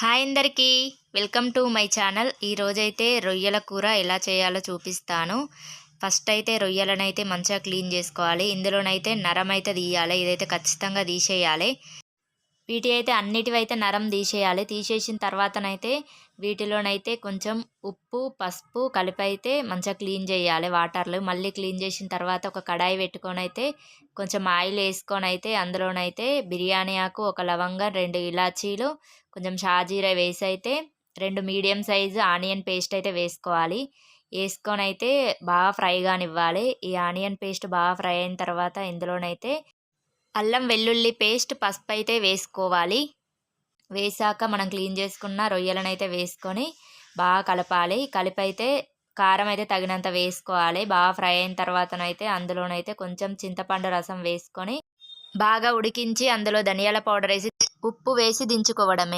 Hi అందరికీ welcome to my channel. ఈరోజైతే రొయ్యల కూర ఎలా చేయాలో చూపిస్తాను. ఫస్ట్ అయితే రొయ్యలనైతే మంచిగా క్లీన్ చేసుకోవాలి. ఇందులోనైతే నరం అయితే తీయాలి. ఇదైతే ఖచ్చితంగా తీసేయాలి. వీటి అయితే అన్నిటివైతే నరం తీసేయాలి. తీసేసిన తర్వాతనైతే వీటిలోనైతే కొంచెం ఉప్పు, పసుపు కలిపైతే మంచిగా క్లీన్ చేయాలి వాటర్లో. మళ్ళీ క్లీన్ చేసిన తర్వాత ఒక కడాయి పెట్టుకొని అయితే కొంచెం ఆయిల్ వేసుకొని అయితే అందులోనైతే బిర్యానీ ఆకు, ఒక లవంగం, 2 ఇలాచీలు, కొంచెం షాజీరా వేసి అయితే 2 మీడియం సైజు ఆనియన్ పేస్ట్ అయితే వేసుకోవాలి. వేసుకొని అయితే బాగా ఫ్రై కానివ్వాలి. ఈ ఆనియన్ పేస్ట్ బాగా ఫ్రై అయిన తర్వాత ఇందులోనైతే అల్లం వెల్లుల్లి పేస్ట్, పసుపు అయితే వేసుకోవాలి. వేసాక మనం క్లీన్ చేసుకున్న రొయ్యలనైతే వేసుకొని బాగా కలపాలి. కలిపైతే కారం అయితే తగినంత వేసుకోవాలి. బాగా ఫ్రై అయిన తర్వాతనైతే అందులోనైతే కొంచెం చింతపండు రసం వేసుకొని బాగా ఉడికించి అందులో ధనియాల పౌడర్ వేసి ఉప్పు వేసి దించుకోవడమే.